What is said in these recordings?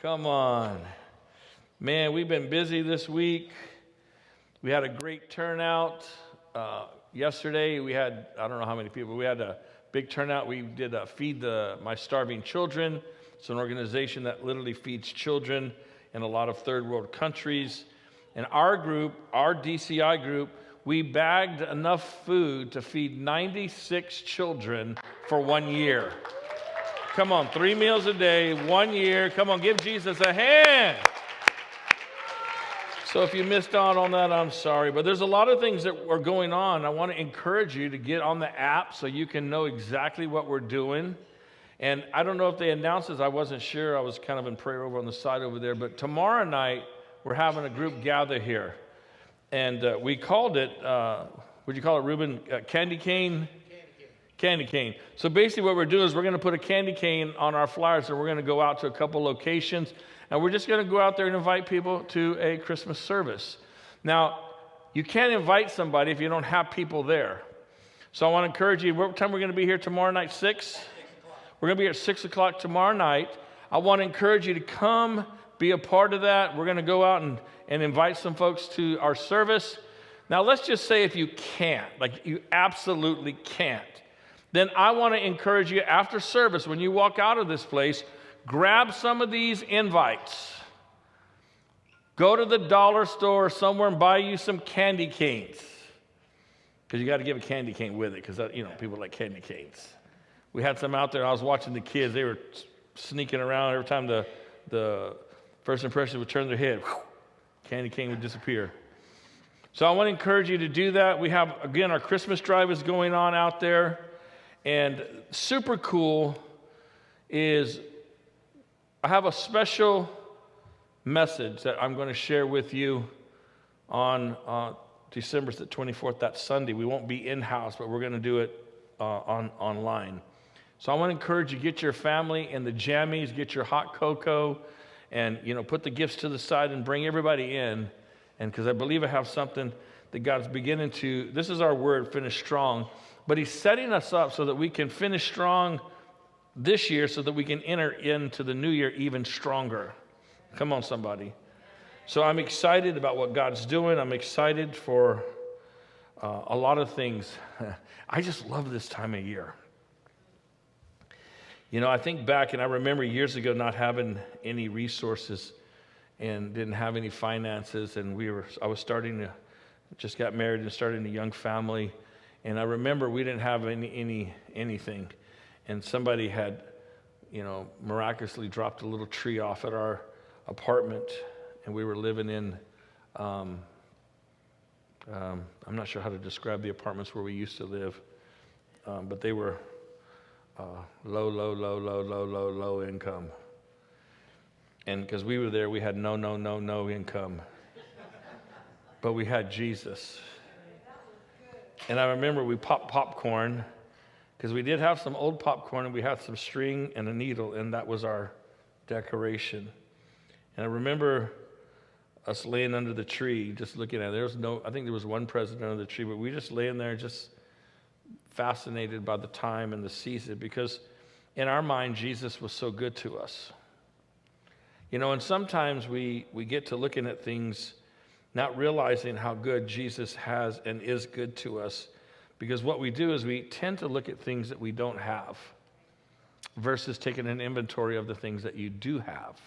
Come on. Man, we've been busy this week. We had a great turnout. Yesterday, we had, I don't know how many people, we had a big turnout. We did Feed My Starving Children. It's an organization that literally feeds children in a lot of third world countries. And our group, our DCI group, we bagged enough food to feed 96 children for 1 year. Come on, 3 meals a day, 1 year. Come on, give Jesus a hand. So if you missed out on that, I'm sorry. But there's a lot of things that are going on. I want to encourage you to get on the app so you can know exactly what we're doing. And I don't know if they announced this. I wasn't sure. I was kind of in prayer over on the side over there. But tomorrow night, we're having a group gather here. And we called it, what'd you call it, Ruben? Candy cane? Candy cane. So basically what we're doing is we're going to put a candy cane on our flyers, and we're going to go out to a couple locations, and we're just going to go out there and invite people to a Christmas service. Now, you can't invite somebody if you don't have people there. So I want to encourage you, what time we're going to be here tomorrow night? 6? We're going to be here at 6 o'clock tomorrow night. I want to encourage you to come be a part of that. We're going to go out and invite some folks to our service. Now, let's just say if you can't, like you absolutely can't, then I want to encourage you after service, when you walk out of this place, grab some of these invites. Go to the dollar store somewhere and buy you some candy canes. Because you got to give a candy cane with it, because people like candy canes. We had some out there. I was watching the kids. They were sneaking around. Every time the first impression would turn their head, candy cane would disappear. So I want to encourage you to do that. We have, again, our Christmas drive is going on out there. And super cool is I have a special message that I'm going to share with you on December the 24th, that Sunday. We won't be in-house, but we're going to do it online. So I want to encourage you, get your family in the jammies, get your hot cocoa, and put the gifts to the side and bring everybody in. And because I believe I have something that God's beginning to, this is our word, finish strong. But he's setting us up so that we can finish strong this year so that we can enter into the new year even stronger. Come on, somebody. So I'm excited about what God's doing. I'm excited for a lot of things. I just love this time of year. I think back, and I remember years ago not having any resources and didn't have any finances, and I was just got married and starting a young family. And I remember we didn't have anything, and somebody had, miraculously dropped a little tree off at our apartment, and we were living in. I'm not sure how to describe the apartments where we used to live, but they were low income, and because we were there, we had no income, but we had Jesus. And I remember we popped popcorn, because we did have some old popcorn, and we had some string and a needle, and that was our decoration. And I remember us laying under the tree, just looking at it. I think there was one present under the tree, but we just laying there, just fascinated by the time and the season, because in our mind, Jesus was so good to us. And sometimes we get to looking at things not realizing how good Jesus has and is good to us, because what we do is we tend to look at things that we don't have versus taking an inventory of the things that you do have.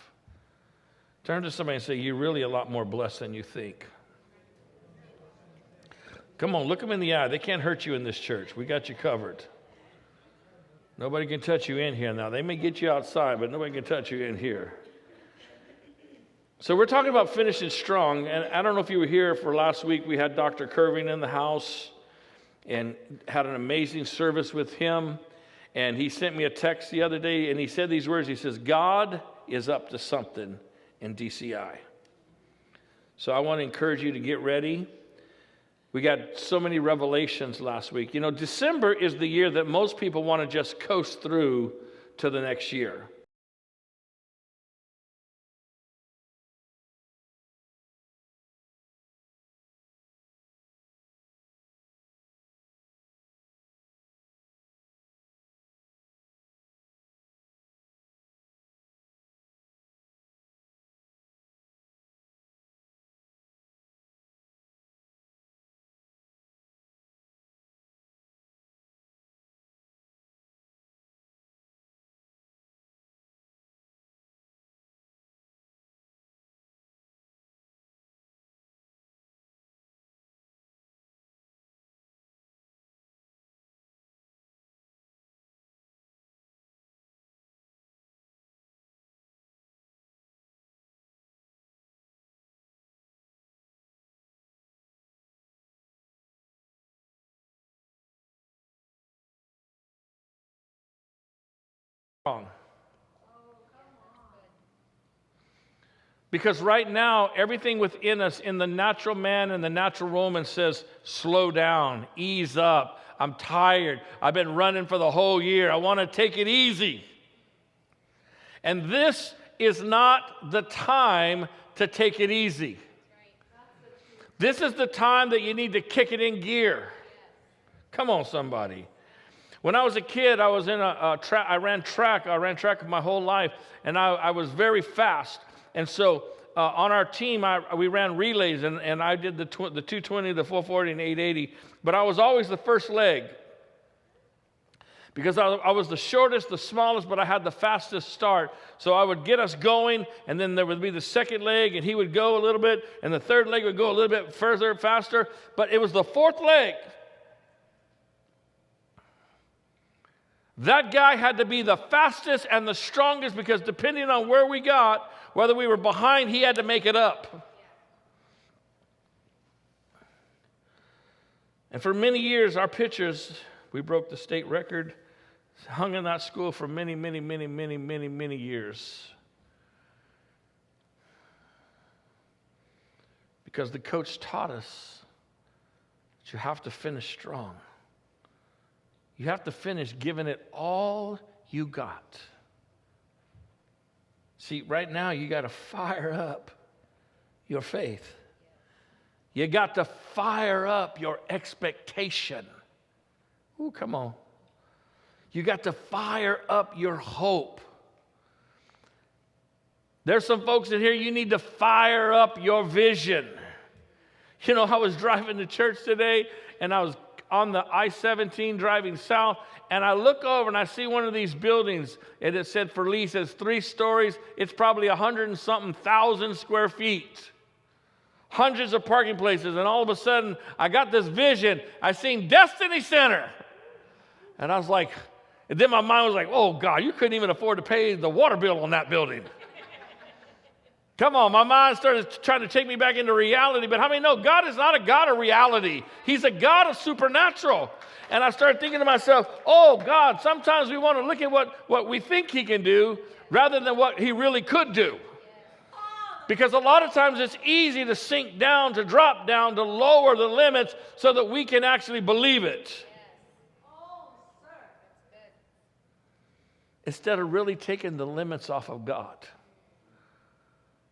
Turn to somebody and say, you're really a lot more blessed than you think. Come on, look them in the eye. They can't hurt you in this church. We got you covered. Nobody can touch you in here now. They may get you outside, but nobody can touch you in here. So we're talking about finishing strong, and I don't know if you were here for last week. We had Dr. Curving in the house and had an amazing service with him, and he sent me a text the other day, and he said these words. He says, God is up to something in DCI. So I want to encourage you to get ready. We got so many revelations last week. December is the year that most people want to just coast through to the next year. strong. Because right now, everything within us in the natural man and the natural woman says, slow down, ease up. I'm tired. I've been running for the whole year. I want to take it easy. And this is not the time to take it easy. This is the time that you need to kick it in gear. Come on, somebody. When I was a kid, I was in I ran track my whole life, and I was very fast. And so on our team, we ran relays, and I did the 220, the 440, and 880. But I was always the first leg because I was the shortest, the smallest, but I had the fastest start. So I would get us going, and then there would be the second leg, and he would go a little bit, and the third leg would go a little bit further, faster. But it was the fourth leg. That guy had to be the fastest and the strongest because depending on where we got, whether we were behind, he had to make it up. And for many years, our pitchers, we broke the state record, hung in that school for many years. Because the coach taught us that you have to finish strong. You have to finish giving it all you got. See, right now you got to fire up your faith. You got to fire up your expectation. Ooh, come on. You got to fire up your hope. There's some folks in here, you need to fire up your vision. You know, I was driving to church today, and I was on the I-17 driving south, and I look over and I see one of these buildings, and it said for lease, it's 3 stories. It's probably 100 and something thousand square feet. Hundreds of parking places, and all of a sudden, I got this vision. I seen Destiny Center. And I was like, and then my mind was like, oh God, you couldn't even afford to pay the water bill on that building. Come on, my mind started trying to take me back into reality, but how many know God is not a God of reality? He's a God of supernatural. And I started thinking to myself, oh God, sometimes we want to look at what we think he can do rather than what he really could do. Because a lot of times it's easy to sink down, to drop down, to lower the limits so that we can actually believe it. Instead of really taking the limits off of God.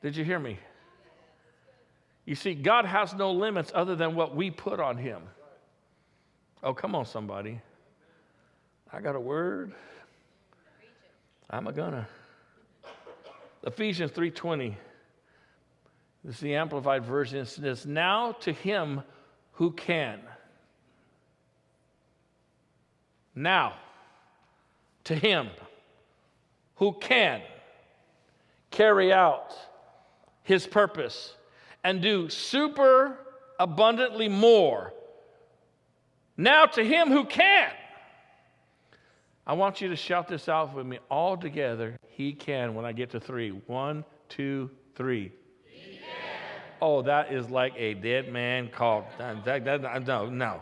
Did you hear me? You see, God has no limits other than what we put on him. Oh, come on, somebody. I got a word. I'm a gonna. Ephesians 3:20. This is the Amplified Version. It says, now to him who can. Now to him who can carry out his purpose and do super abundantly more. Now to him who can. I want you to shout this out with me all together. He can when I get to 3. 1, 2, 3. He can. Oh, that is like a dead man called. No.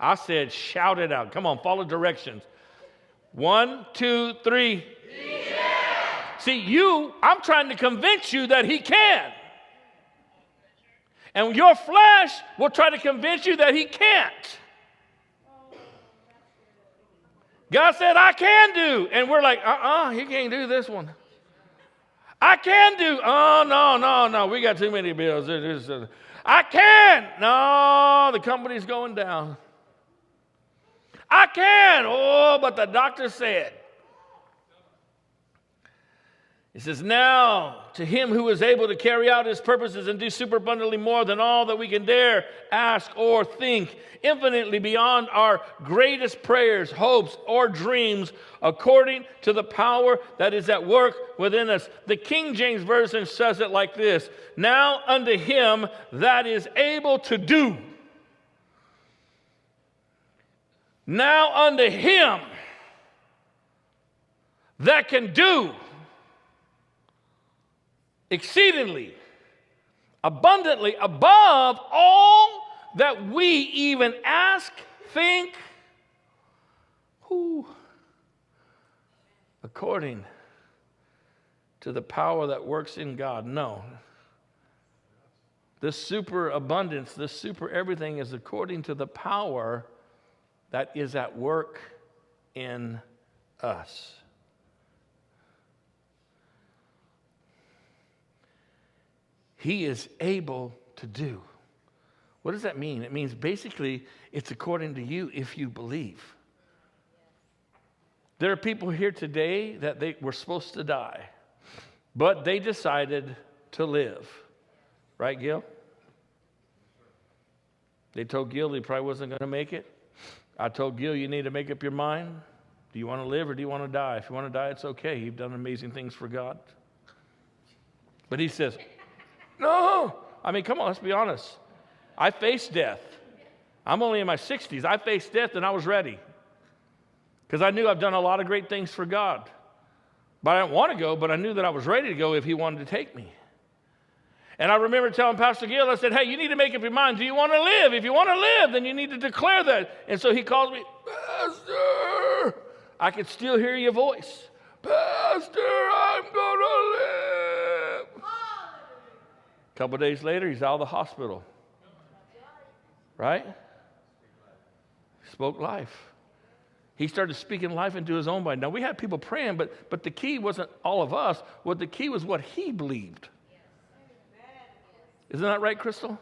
I said shout it out. Come on, follow directions. 1, 2, 3. He can. See, I'm trying to convince you that he can. And your flesh will try to convince you that he can't. God said, I can do. And we're like, he can't do this one. I can do. Oh, no. We got too many bills. I can. No, the company's going down. I can. Oh, but the doctor said. It says, now to him who is able to carry out his purposes and do superabundantly more than all that we can dare, ask, or think, infinitely beyond our greatest prayers, hopes, or dreams, according to the power that is at work within us. The King James Version says it like this, now unto him that is able to do. Now unto him that can do exceedingly, abundantly, above all that we even ask, think. according to the power that works in God. No. This super abundance, this super everything is according to the power that is at work in us. He is able to do. What does that mean? It means basically it's according to you if you believe. There are people here today that they were supposed to die, but they decided to live. Right, Gil? They told Gil he probably wasn't going to make it. I told Gil, you need to make up your mind. Do you want to live or do you want to die? If you want to die, it's okay. You've done amazing things for God. But he says, no. I mean, come on, let's be honest. I faced death. I'm only in my 60s. I faced death and I was ready. Because I knew I've done a lot of great things for God. But I didn't want to go, but I knew that I was ready to go if he wanted to take me. And I remember telling Pastor Gill, I said, hey, you need to make up your mind. Do you want to live? If you want to live, then you need to declare that. And so he calls me, Pastor, I could still hear your voice. Pastor, I'm going to live. A couple of days later, he's out of the hospital. Right? Spoke life. He started speaking life into his own body. Now, we had people praying, but the key wasn't all of us. What the key was what he believed. Isn't that right, Crystal?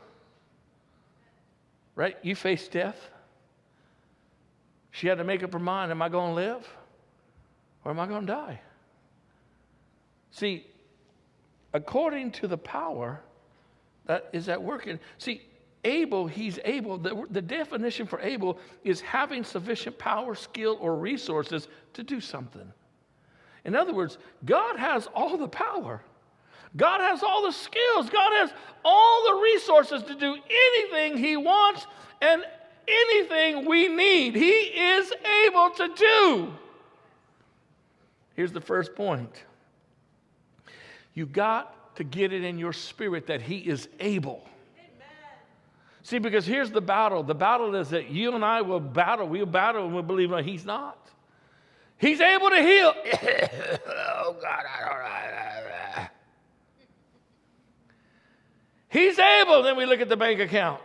Right? You faced death. She had to make up her mind, am I going to live or am I going to die? See, according to the power that is at work in, see, able, he's able. The definition for able is having sufficient power, skill, or resources to do something. In other words, God has all the power. God has all the skills. God has all the resources to do anything he wants and anything we need. He is able to do. Here's the first point. You got to get it in your spirit that he is able. See, because here's the battle. The battle is that you and I will battle. We'll battle and we'll believe that he's not. He's able to heal. Oh, God, I don't know. He's able. Then we look at the bank account.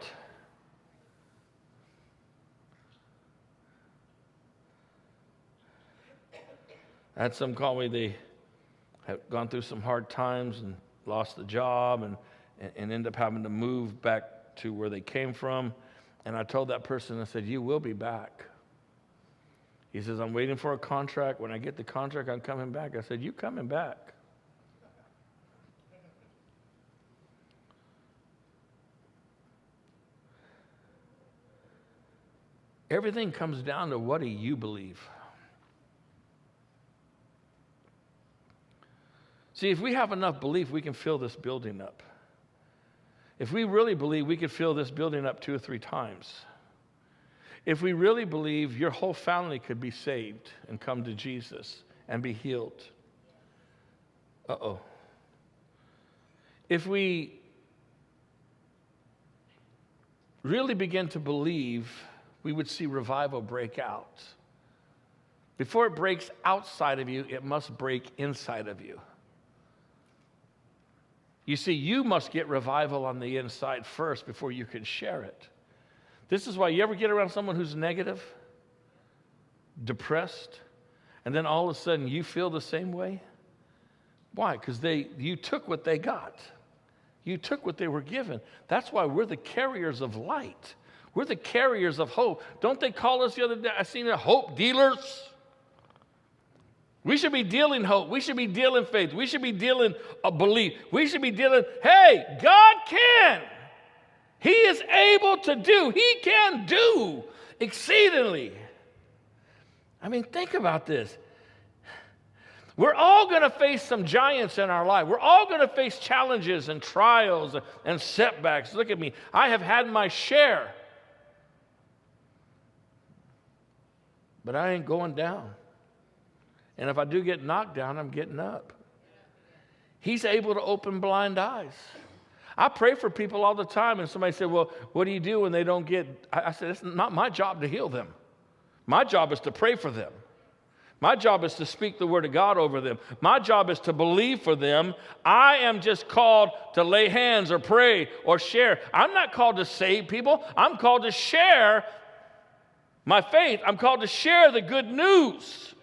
I had some call me. They have gone through some hard times and lost the job and end up having to move back to where they came from. And I told that person, I said, you will be back. He says, I'm waiting for a contract. When I get the contract, I'm coming back. I said, you coming back. Everything comes down to what do you believe? See, if we have enough belief, we can fill this building up. If we really believe, we could fill this building up 2 or 3 times. If we really believe, your whole family could be saved and come to Jesus and be healed. If we really begin to believe, we would see revival break out. Before it breaks outside of you, it must break inside of you. You see, you must get revival on the inside first before you can share it. This is why you ever get around someone who's negative, depressed, and then all of a sudden you feel the same way? Why? Because you took what they got. You took what they were given. That's why we're the carriers of light. We're the carriers of hope. Don't they call us the other day? I seen the hope dealers. We should be dealing hope. We should be dealing faith. We should be dealing a belief. We should be dealing, hey, God can. He is able to do. He can do exceedingly. I mean, think about this. We're all going to face some giants in our life. We're all going to face challenges and trials and setbacks. Look at me. I have had my share. But I ain't going down. And if I do get knocked down, I'm getting up. He's able to open blind eyes. I pray for people all the time, and somebody said, well, what do you do when they don't get... I said, it's not my job to heal them. My job is to pray for them. My job is to speak the word of God over them. My job is to believe for them. I am just called to lay hands or pray or share. I'm not called to save people. I'm called to share my faith. I'm called to share the good news.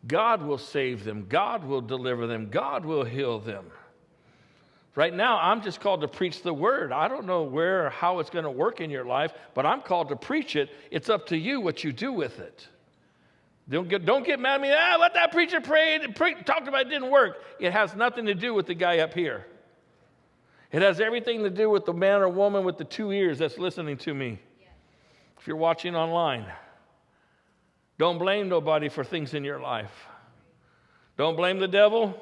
God will save them. God will deliver them. God will heal them. Right now, I'm just called to preach the word. I don't know where or how it's going to work in your life, but I'm called to preach it. It's up to you what you do with it. Don't get mad at me. Let that preacher pray. Talked about it didn't work. It has nothing to do with the guy up here. It has everything to do with the man or woman with the 2 ears that's listening to me. If you're watching online, don't blame nobody for things in your life. Don't blame the devil.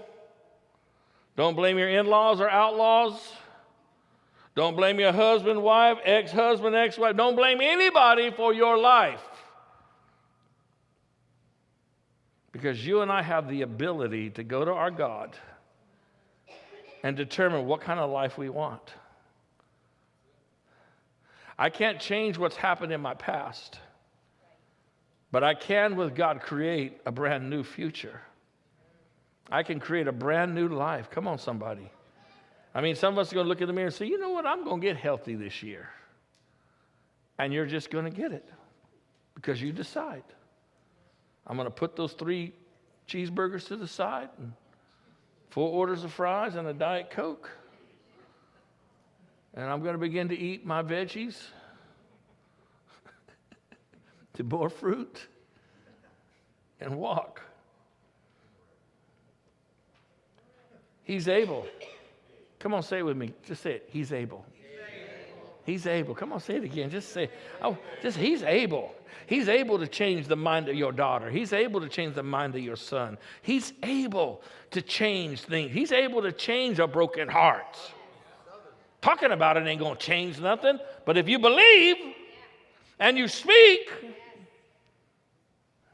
Don't blame your in-laws or outlaws. Don't blame your husband, wife, ex-husband, ex-wife. Don't blame anybody for your life. Because you and I have the ability to go to our God and determine what kind of life we want. I can't change what's happened in my past, but I can, with God, create a brand new future. I can create a brand new life. Come on, somebody. I mean, some of us are going to look in the mirror and say, you know what, I'm going to get healthy this year. And you're just going to get it because you decide. I'm going to put those 3 cheeseburgers to the side and 4 orders of fries and a Diet Coke. And I'm going to begin to eat my veggies, to more fruit, and walk. He's able. Come on, say it with me. Just say it. He's able. He's able. Come on, say it again. Just say, he's able. He's able to change the mind of your daughter. He's able to change the mind of your son. He's able to change things. He's able to change a broken heart. Talking about it ain't going to change nothing. But if you believe and you speak,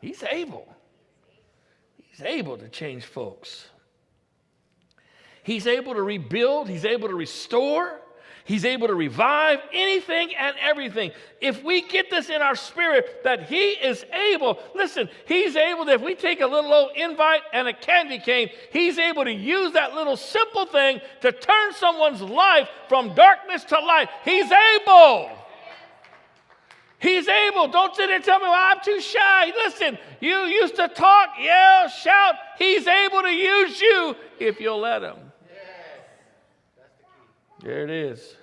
he's able. He's able to change folks. He's able to rebuild. He's able to restore. He's able to revive anything and everything. If we get this in our spirit that he is able, listen, he's able to, if we take a little old invite and a candy cane, he's able to use that little simple thing to turn someone's life from darkness to light. He's able. He's able. Don't sit there and tell me, well, I'm too shy. Listen, you used to talk, yell, shout. He's able to use you if you'll let him. There it is.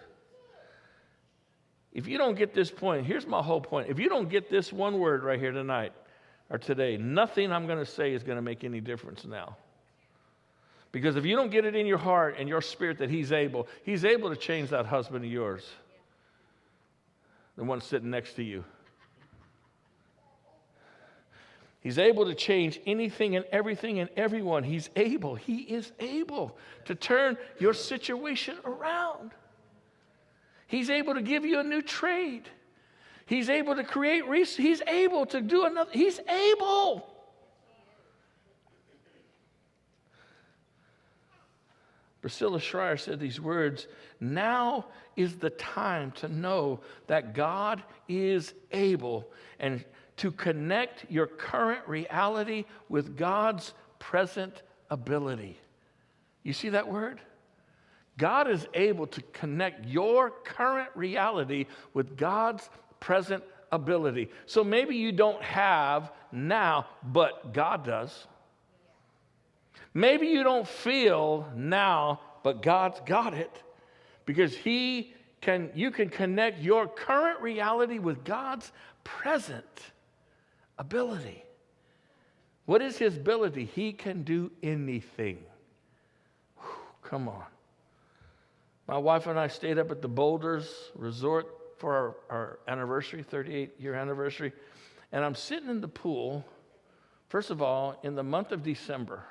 If you don't get this point, here's my whole point. If you don't get this one word right here tonight or today, nothing I'm going to say is going to make any difference now. Because if you don't get it in your heart and your spirit that he's able to change that husband of yours, the one sitting next to you. He's able to change anything and everything and everyone. He's able. He is able to turn your situation around. He's able to give you a new trade. He's able to create resources. He's able to do another. He's able. Priscilla Schreier said these words, now is the time to know that God is able and to connect your current reality with God's present ability. You see that word? God is able to connect your current reality with God's present ability. So maybe you don't have now, but God does. Maybe you don't feel now, but God's got it. Because you can connect your current reality with God's present ability. What is his ability? He can do anything. Whew, come on. My wife and I stayed up at the Boulders Resort for our anniversary, 38-year anniversary. And I'm sitting in the pool, first of all, in the month of December.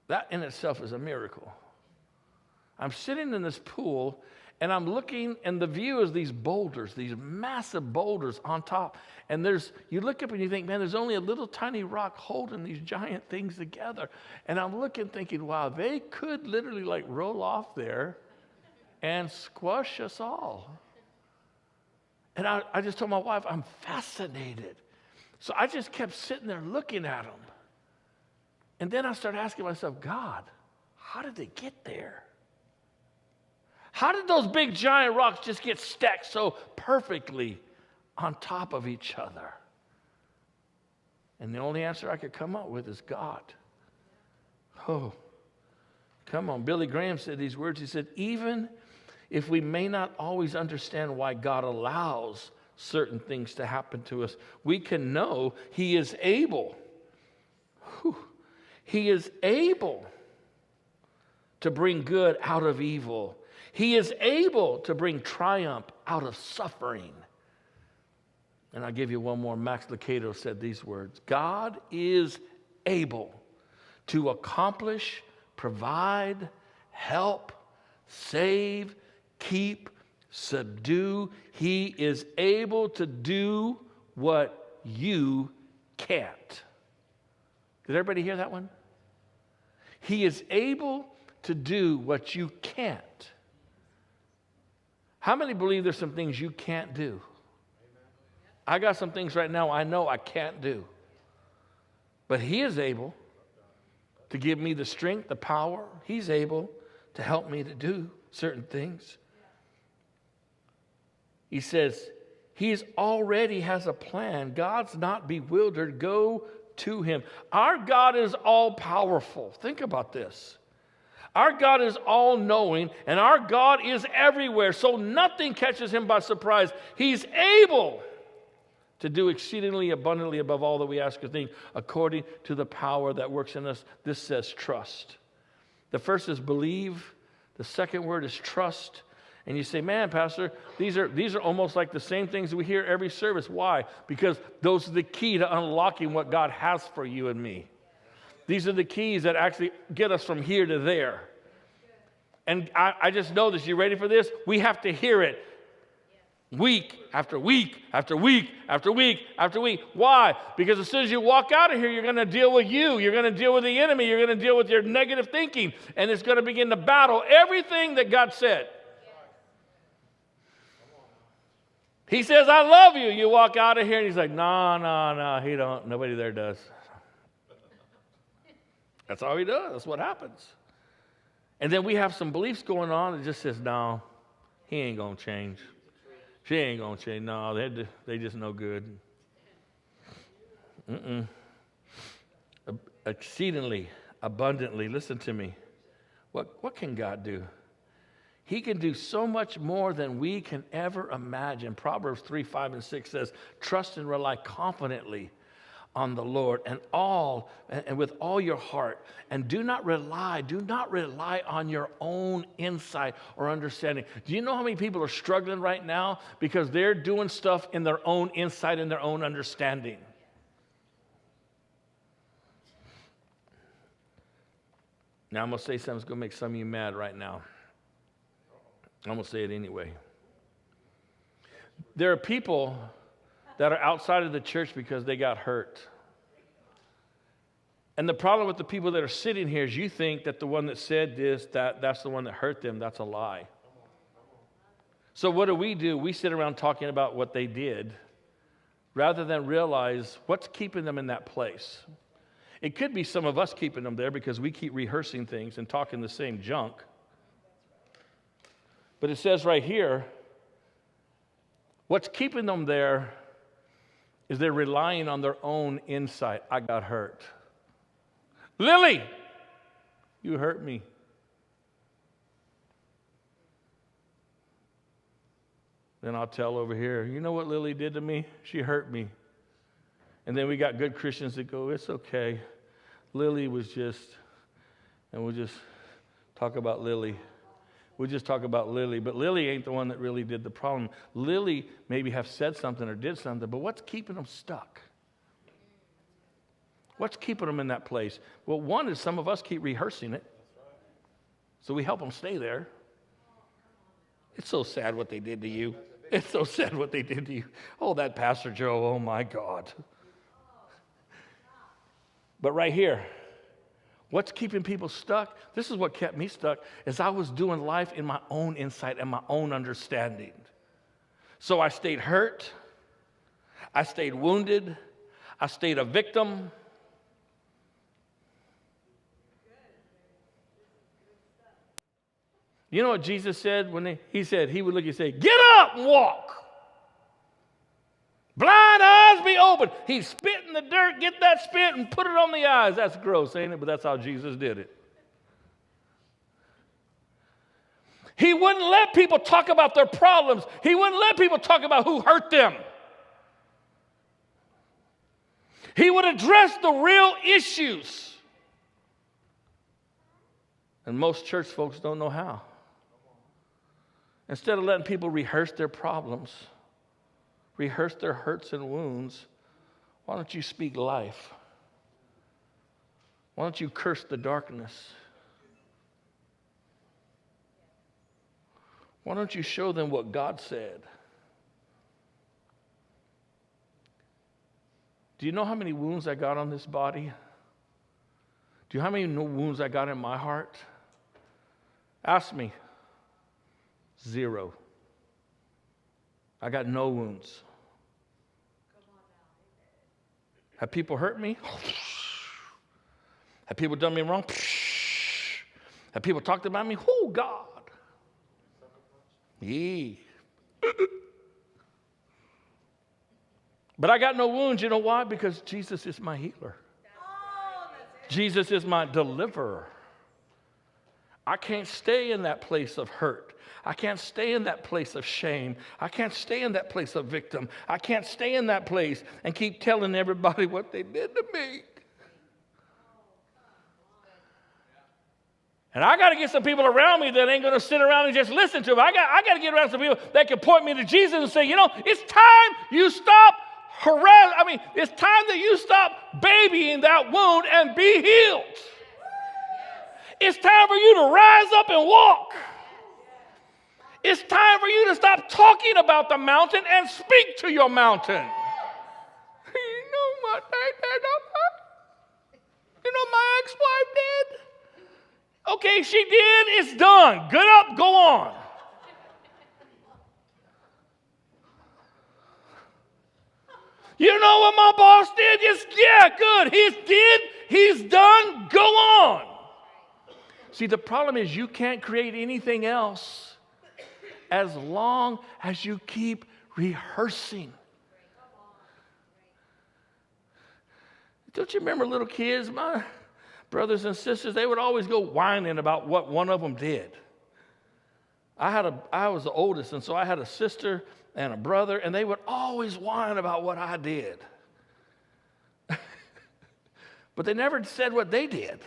That in itself is a miracle. I'm sitting in this pool, and I'm looking, and the view is these boulders, these massive boulders on top. And you look up and you think, man, there's only a little tiny rock holding these giant things together. And I'm looking, thinking, wow, they could literally like roll off there and squash us all. And I just told my wife, I'm fascinated. So I just kept sitting there looking at them. And then I started asking myself, God, how did they get there? How did those big giant rocks just get stacked so perfectly on top of each other? And the only answer I could come up with is God. Oh, come on. Billy Graham said these words. He said, even if we may not always understand why God allows certain things to happen to us, we can know He is able. He is able to bring good out of evil. He is able to bring triumph out of suffering. And I'll give you one more. Max Lucado said these words. God is able to accomplish, provide, help, save, keep, subdue. He is able to do what you can't. Did everybody hear that one? He is able to do what you can't. How many believe there's some things you can't do? I got some things right now I know I can't do. But He is able to give me the strength, the power. He's able to help me to do certain things. He says, He already has a plan. God's not bewildered. Go to Him. Our God is all powerful. Think about this. Our God is all-knowing, and our God is everywhere, so nothing catches Him by surprise. He's able to do exceedingly abundantly above all that we ask or think, according to the power that works in us. This says trust. The first is believe. The second word is trust. And you say, man, Pastor, these are almost like the same things we hear every service. Why? Because those are the key to unlocking what God has for you and me. These are the keys that actually get us from here to there. And I just know this. You ready for this? We have to hear it week after week after week after week after week. Why? Because as soon as you walk out of here, you're going to deal with you. You're going to deal with the enemy. You're going to deal with your negative thinking. And it's going to begin to battle everything that God said. He says, I love you. You walk out of here and He's like, no, He don't. Nobody there does. That's all He does. That's what happens. And then we have some beliefs going on that just says, no, he ain't going to change. She ain't going to change. No, they just no good. Exceedingly, abundantly, listen to me. What can God do? He can do so much more than we can ever imagine. Proverbs 3, 5, and 6 says, trust and rely confidently on the Lord and with all your heart. And do not rely on your own insight or understanding. Do you know how many people are struggling right now because they're doing stuff in their own insight and their own understanding? Now I'm going to say something that's going to make some of you mad right now. I'm going to say it anyway. There are people that are outside of the church because they got hurt. And the problem with the people that are sitting here is you think that the one that said this, that's the one that hurt them. That's a lie. So what do? We sit around talking about what they did rather than realize what's keeping them in that place. It could be some of us keeping them there because we keep rehearsing things and talking the same junk. But it says right here, what's keeping them there is they're relying on their own insight. I got hurt. Lily, you hurt me. Then I'll tell over here, you know what Lily did to me? She hurt me. And then we got good Christians that go, it's okay. Lily was just, and we'll just talk about Lily. We'll just talk about Lily, but Lily ain't the one that really did the problem. Lily maybe have said something or did something, but what's keeping them stuck? What's keeping them in that place? Well, one is some of us keep rehearsing it, so we help them stay there. It's so sad what they did to you. It's so sad what they did to you. Oh, that Pastor Joe, oh my God. But right here, what's keeping people stuck? This is what kept me stuck, is I was doing life in my own insight and my own understanding. So I stayed hurt. I stayed wounded. I stayed a victim. You know what Jesus said when he said, he would look and say, get up and walk. Blind eyes be open. He'd spit in the dirt, get that spit, and put it on the eyes. That's gross, ain't it? But that's how Jesus did it. He wouldn't let people talk about their problems. He wouldn't let people talk about who hurt them. He would address the real issues. And most church folks don't know how. Instead of letting people rehearse their problems, rehearse their hurts and wounds, why don't you speak life? Why don't you curse the darkness? Why don't you show them what God said? Do you know how many wounds I got on this body? Do you know how many wounds I got in my heart? Ask me. 0. I got no wounds. Have people hurt me? Have people done me wrong? Have people talked about me? Oh, God. Yeah. But I got no wounds. You know why? Because Jesus is my healer. Jesus is my deliverer. I can't stay in that place of hurt. I can't stay in that place of shame. I can't stay in that place of victim. I can't stay in that place and keep telling everybody what they did to me. And I got to get some people around me that ain't going to sit around and just listen to me. I got to get around some people that can point me to Jesus and say, you know, it's time you stop it's time that you stop babying that wound and be healed. It's time for you to rise up and walk. It's time for you to stop talking about the mountain and speak to your mountain. You know what they did? You know my ex-wife did? Okay, she did. It's done. Get up, go on. You know what my boss did? Yeah, good. He's done. Go on. See, the problem is you can't create anything else as long as you keep rehearsing. Don't you remember little kids, my brothers and sisters, they would always go whining about what one of them did. I was the oldest, and so I had a sister and a brother, and they would always whine about what I did. But they never said what they did.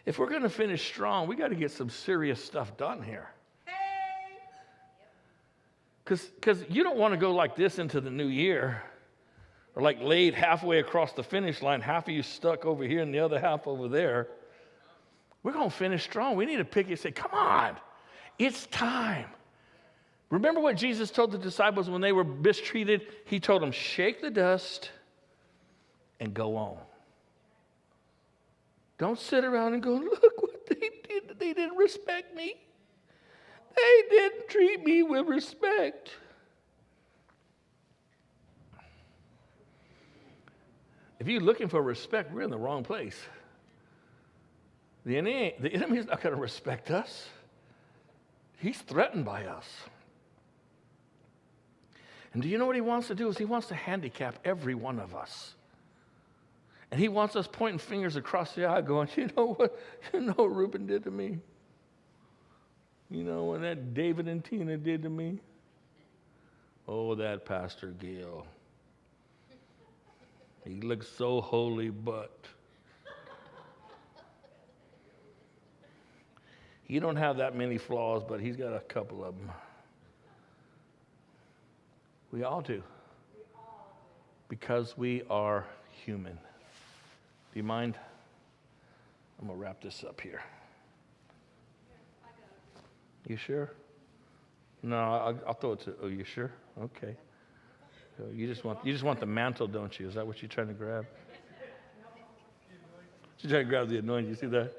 If we're going to finish strong, we got to get some serious stuff done here. Because you don't want to go like this into the new year, or like laid halfway across the finish line, half of you stuck over here and the other half over there. We're going to finish strong. We need to pick it and say, come on, it's time. Remember what Jesus told the disciples when they were mistreated? He told them, shake the dust and go on. Don't sit around and go, look what they did. They didn't respect me. They didn't treat me with respect. If you're looking for respect, we're in the wrong place. The enemy is not going to respect us. He's threatened by us. And do you know what he wants to do? Is he wants to handicap every one of us. And he wants us pointing fingers across the aisle going, you know what Reuben did to me? You know what that David and Tina did to me? Oh, that Pastor Gil. He looks so holy, but he don't have that many flaws, but he's got a couple of them. We all do. Because we are human. Do you mind? I'm going to wrap this up here. You sure? No, I'll throw it to. Oh, you sure? Okay. So you just want the mantle, don't you? Is that what you're trying to grab? She's trying to grab the anointing. You see that?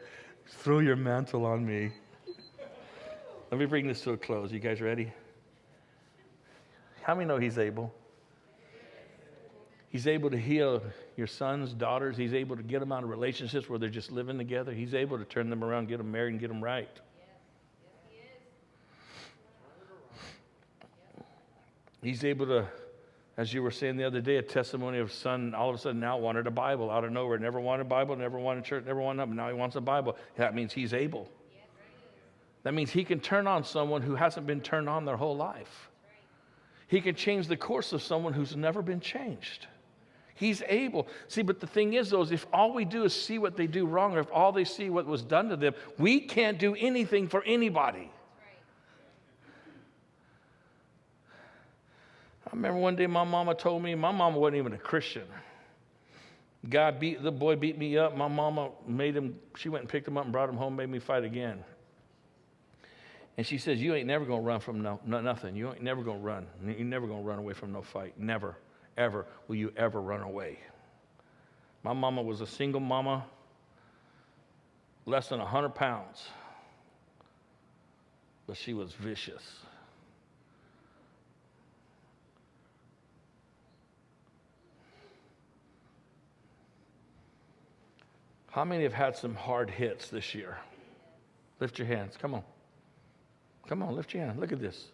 Throw your mantle on me. Let me bring this to a close. You guys ready? How many know he's able? He's able to heal your sons, daughters. He's able to get them out of relationships where they're just living together. He's able to turn them around, get them married, and get them right. He's able to, as you were saying the other day, a testimony of a son all of a sudden now wanted a Bible out of nowhere. Never wanted a Bible, never wanted church, never wanted nothing. Now he wants a Bible. That means he's able. That means he can turn on someone who hasn't been turned on their whole life. He can change the course of someone who's never been changed. He's able. See, but the thing is, though, is if all we do is see what they do wrong, or if all they see what was done to them, we can't do anything for anybody. I remember one day my mama told me, my mama wasn't even a Christian. The boy beat me up. My mama she went and picked him up and brought him home, made me fight again. And she says, you ain't never going to run from nothing. You ain't never going to run. You're never going to run away from no fight. Never, ever will you ever run away. My mama was a single mama, less than 100 pounds. But she was vicious. How many have had some hard hits this year? Lift your hands. Come on. Come on, lift your hand. Look at this.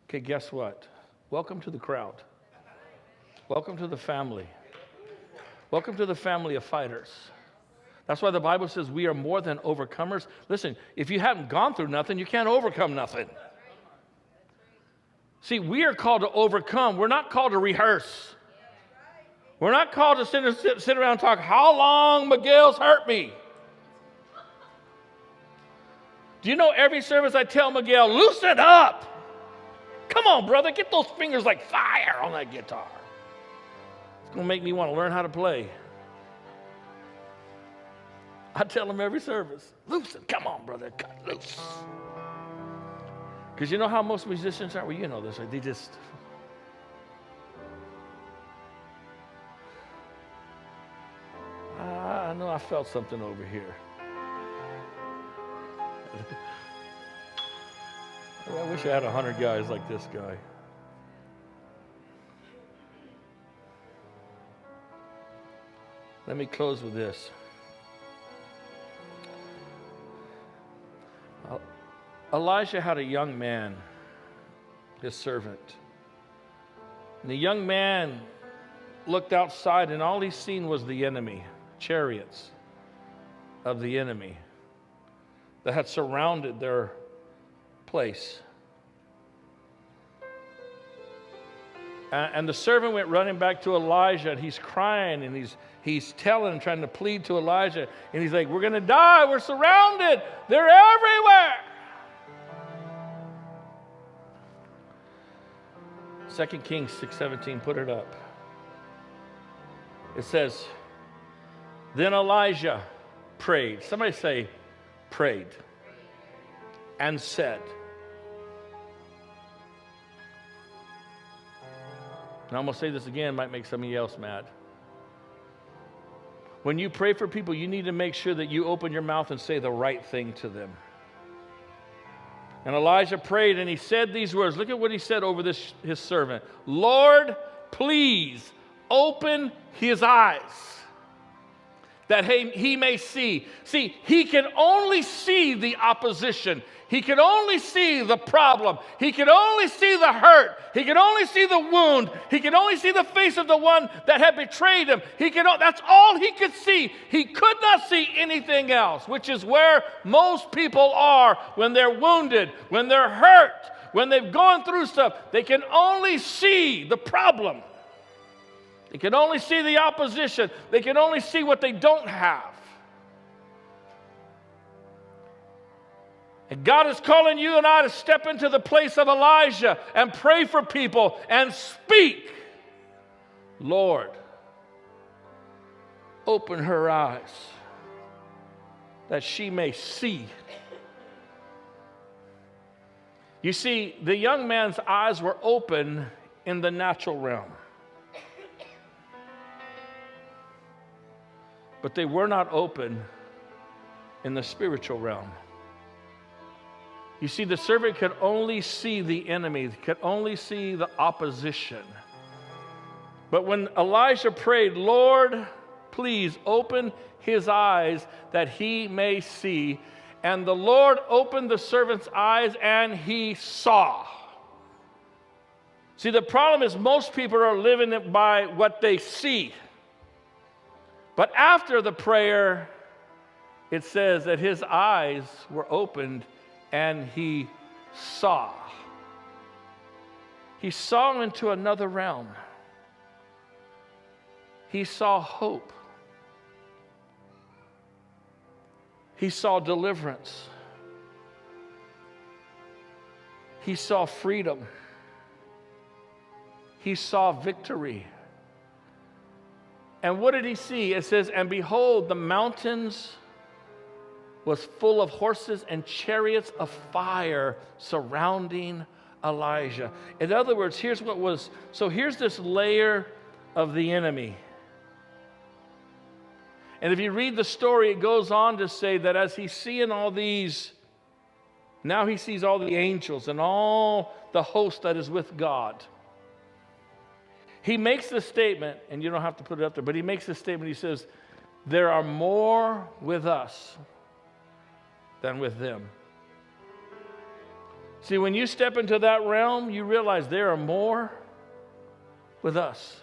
Okay, guess what? Welcome to the crowd. Welcome to the family. Welcome to the family of fighters. That's why the Bible says we are more than overcomers. Listen, if you haven't gone through nothing, you can't overcome nothing. See, we are called to overcome. We're not called to rehearse. We're not called to sit around and talk, how long Miguel's hurt me? Do you know every service I tell Miguel, loosen up. Come on, brother, get those fingers like fire on that guitar. It's going to make me want to learn how to play. I tell him every service, loosen, come on, brother, cut loose. Because you know how most musicians are? Well, you know this, right? They just... I know I felt something over here. I wish I had 100 guys like this guy. Let me close with this. Elijah had a young man, his servant. And the young man looked outside, and all he seen was the enemy. Chariots of the enemy that had surrounded their place. And the servant went running back to Elijah, and he's crying, and he's telling, trying to plead to Elijah, and he's like, we're going to die, we're surrounded, they're everywhere. 2 Kings 6:17, put it up. It says, then Elijah prayed. Somebody say, prayed. And said. And I'm going to say this again, might make somebody else mad. When you pray for people, you need to make sure that you open your mouth and say the right thing to them. And Elijah prayed, and he said these words. Look at what he said over his servant. Lord, please open his eyes, that he may see. See, he can only see the opposition. He can only see the problem. He can only see the hurt. He can only see the wound. He can only see the face of the one that had betrayed him. That's all he could see. He could not see anything else, which is where most people are when they're wounded, when they're hurt, when they've gone through stuff. They can only see the problem. They can only see the opposition. They can only see what they don't have. And God is calling you and I to step into the place of Elijah and pray for people and speak. Lord, open her eyes that she may see. You see, the young man's eyes were open in the natural realm, but they were not open in the spiritual realm. You see, the servant could only see the enemy, could only see the opposition. But when Elijah prayed, Lord, please open his eyes that he may see. And the Lord opened the servant's eyes and he saw. See, the problem is most people are living by what they see. But after the prayer, it says that his eyes were opened and he saw. He saw into another realm. He saw hope. He saw deliverance. He saw freedom. He saw victory. And what did he see? It says, and behold, the mountains was full of horses and chariots of fire surrounding Elijah. In other words, here's this layer of the enemy. And if you read the story, it goes on to say that as he's seeing all these, now he sees all the angels and all the host that is with God. He makes the statement, and you don't have to put it up there, but he makes the statement, he says, there are more with us than with them. See, when you step into that realm, you realize there are more with us.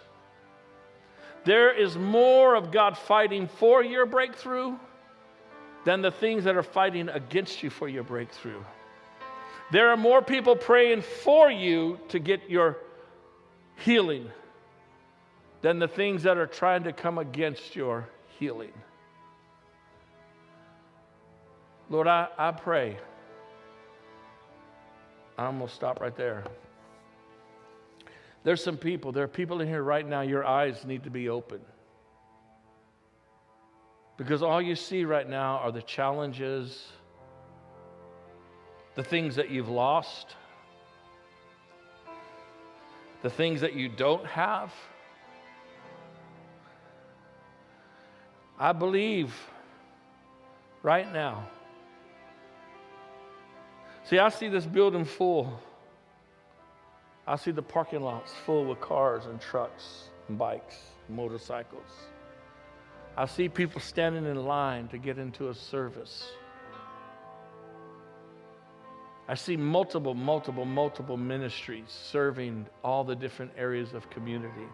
There is more of God fighting for your breakthrough than the things that are fighting against you for your breakthrough. There are more people praying for you to get your healing than the things that are trying to come against your healing. Lord, I pray. I'm going to stop right there. There are people in here right now, your eyes need to be open. Because all you see right now are the challenges, the things that you've lost, the things that you don't have. I believe right now. See, I see this building full. I see the parking lots full with cars and trucks and bikes and motorcycles. I see people standing in line to get into a service. I see multiple ministries serving all the different areas of community.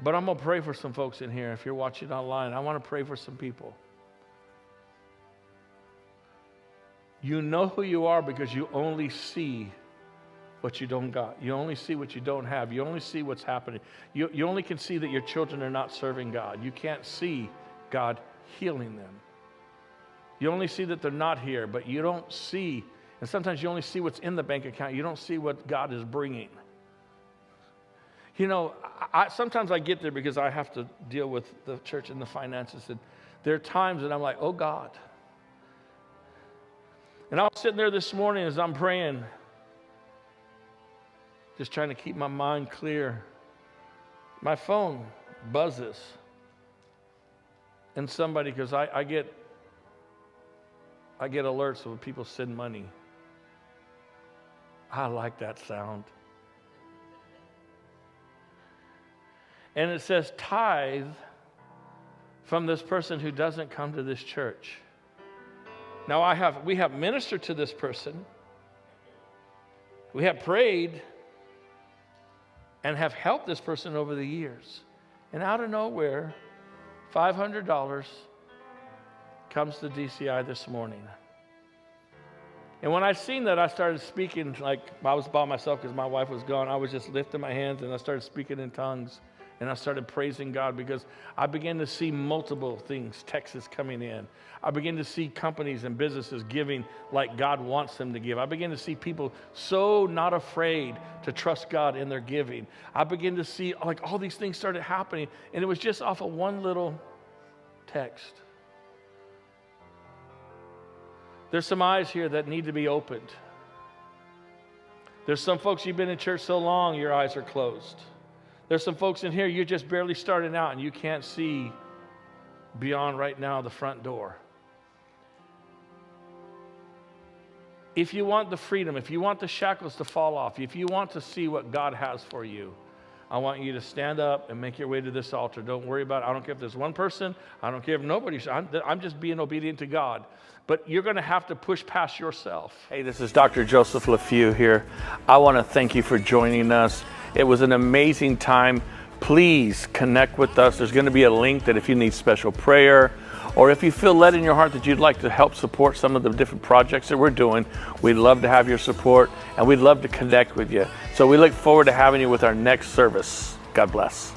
But I'm going to pray for some folks in here. If you're watching online, I want to pray for some people. You know who you are because you only see what you don't got. You only see what you don't have. You only see what's happening. You only can see that your children are not serving God. You can't see God healing them. You only see that they're not here, but you don't see, and sometimes you only see what's in the bank account. You don't see what God is bringing. You know, sometimes I get there because I have to deal with the church and the finances, and there are times that I'm like, oh God. And I was sitting there this morning as I'm praying, just trying to keep my mind clear. My phone buzzes. And somebody, because I get alerts when people send money. I like that sound. And it says tithe from this person who doesn't come to this church. Now we have ministered to this person. We have prayed and have helped this person over the years. And out of nowhere, $500 comes to DCI this morning. And when I seen that, I started speaking like I was by myself because my wife was gone. I was just lifting my hands and I started speaking in tongues. And I started praising God because I began to see multiple things, texts coming in. I began to see companies and businesses giving like God wants them to give. I began to see people so not afraid to trust God in their giving. I began to see like all these things started happening, and it was just off of one little text. There's some eyes here that need to be opened. There's some folks, you've been in church so long, your eyes are closed. There's some folks in here, you're just barely starting out and you can't see beyond right now the front door. If you want the freedom, if you want the shackles to fall off, if you want to see what God has for you, I want you to stand up and make your way to this altar. Don't worry about it. I don't care if there's one person. I don't care if nobody's. I'm just being obedient to God. But you're going to have to push past yourself. Hey, this is Dr. Joseph Lephiew here. I want to thank you for joining us. It was an amazing time. Please connect with us. There's going to be a link that if you need special prayer, or if you feel led in your heart that you'd like to help support some of the different projects that we're doing, we'd love to have your support, and we'd love to connect with you. So we look forward to having you with our next service. God bless.